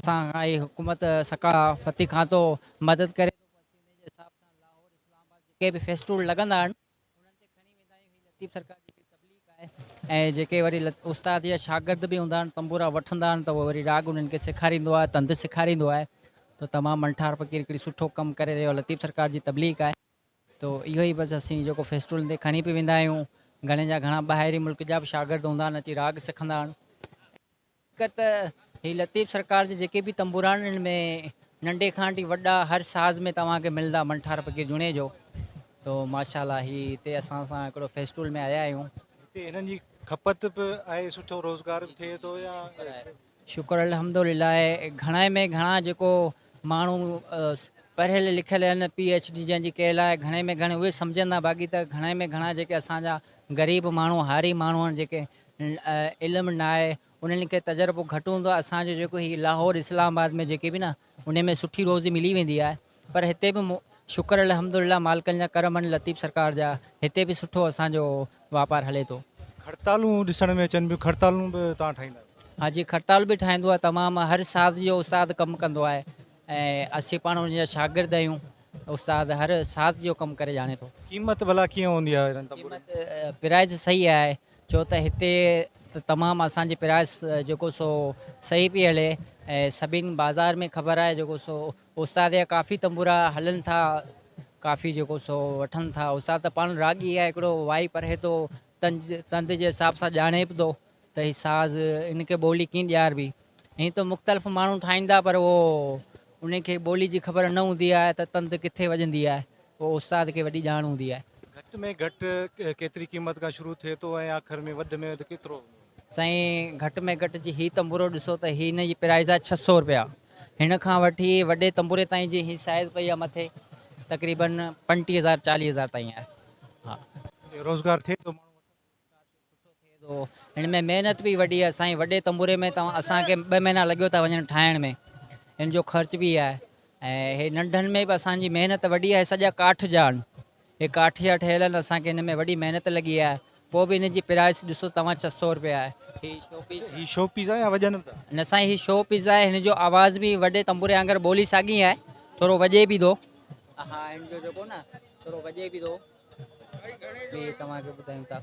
असां खां ई हुकूमत सकाफ़ती खां तो मदद करे थो, बसि इन जे हिसाब सां लाहौर इस्लामाबाद जेके बि फेस्टिवल लॻंदा आहिनि उन्हनि ते खणी वेंदा आहियूं। हीअ लतीफ़ सरकार जी तबलीग आहे। ऐं जेके वरी उस्ताद या शागिर्द बि हूंदा आहिनि, तंबूरा वठंदा आहिनि, त उहो वरी राग उन्हनि खे सेखारींदो आहे, तंद सेखारींदो आहे। त तमामु मंठार फ़क़ीर हिकिड़ी सुठो कमु करे रहियो लतीफ़ सरकार जी तबलीग आहे। तो इहो ई बसि असीं जेको फेस्टिवल ते खणी पई वेंदा आहियूं। घणे जा घणा ॿाहिरी मुल्क जा बि शागिर्द हूंदा आहिनि, अची राग सिखंदा आहिनि। हिकु त हीअ लतीफ़ सरकार जे जेके बि तंबूराननि में नंढे खां वठी वॾा हर साज़ में तव्हांखे मिलंदा मंठार फ़क़ीर जुणे जो। तो माशाल्लाह ही हिते असां सां हिकिड़ो फेस्टिवल में आया आहियूं। हिते हिननि जी खपत बि आहे, सुठो रोज़गार बि थिए थो या शुक्र अल्हम्दुलिल्लाह आहे। घणे में घणा जेको माण्हू पढ़ियल लिखियल आहिनि, PhD जंहिंजी कयल आहे, घणे में घणे उहे सम्झंदा। बाक़ी त घणे में घणा जेके असांजा ग़रीब माण्हू हारी माण्हू आहिनि, जेके इल्मु न आहे, उन्हनि खे तजुर्बो घटि हूंदो आहे। असांजो जेको हीउ लाहौर इस्लामाबाद में जेके बि न उन में सुठी रोज़ी मिली वेंदी आहे। पर हिते बि शुक्र अल्हम्दुलिल्लाह मालिकनि जा करम आहिनि लतीफ़ सरकार जा, हिते बि सुठो असांजो वापारु हले थो। खड़तालूं ॾिसण में अचनि पियूं, खड़तालूं बि तव्हां ठाहींदा आहियो? हाँ जी, खड़ताल बि ठाहींदो आहे। तमामु हर साज़ जो उस्ताद कमु कंदो आहे ऐं असीं पाण उन जा शागिर्द आहियूं। उस्ताद हर साज़ जो कमु करे ॼाणे थो। क़ीमत भला कीअं हूंदी आहे हिननि तंबूरनि जी? क़ीमत प्राइज़ सही आहे, छो त हिते त तमामु असांजी प्राइस जेको सो सही पई हले। ऐं सभिनि बाज़ार में ख़बर आहे जेको सो उस्ताद जा काफ़ी तंबूरा हलनि था, काफ़ी जेको सो वठनि था। उस्ताद त पाण रागी आहे, हिकिड़ो वाई पढ़े थो, तंद जे हिसाब सां ॼाणे बि थो त हीउ साज़ इनखे ॿोली कीअं ॾियारबी। हीअं त मुख़्तलिफ़ माण्हू ठाहींदा, पर उहो उनखे ॿोली जी ख़बर न हूंदी आहे त तंद किथे वॼंदी आहे, उहो उस्ताद खे वॾी ॼाण हूंदी आहे। घटि में घटि केतिरी क़ीमत खां शुरू थिए थो ऐं आख़िर में वधि केतिरो? साईं घटि में घटि जी हीउ तंबूरो ॾिसो त हिन जी प्राइज़ आहे 600 रुपया। हिन खां वठी वॾे तंबूरे ताईं जी हीअ साइज़ पई आहे मथे, तक़रीबन 35,000 40,000 ताईं आहे। हा, रोज़गार थिए थो, सुठो थिए थो। हिन में महिनत बि वॾी आहे साईं। वॾे तंबूरे में तव्हां असांखे 2 महीना लॻियो था वञनि ठाहिण में, हिन जो ख़र्च बि आहे। ऐं हे नंढनि में बि असांजी महिनत वॾी आहे, सॼा काठ जा आहिनि। हे काठ जा ठहियल आहिनि, असांखे हिन में वॾी महिनत लॻी आहे। पोइ बि हिन जी प्राइस ॾिसो तव्हां 600 रुपया आहे। ही शो पीस आहे या वॼनि था? न साईं, ही शो पीस आहे। हिन जो आवाज़ बि वॾे तंबूरे वांगुरु ॿोली साॻी आहे, थोरो वॼे बि थो। हा, हिन जो जेको न थोरो वॼे बि थो। ॿिए तव्हांखे ॿुधायूं था।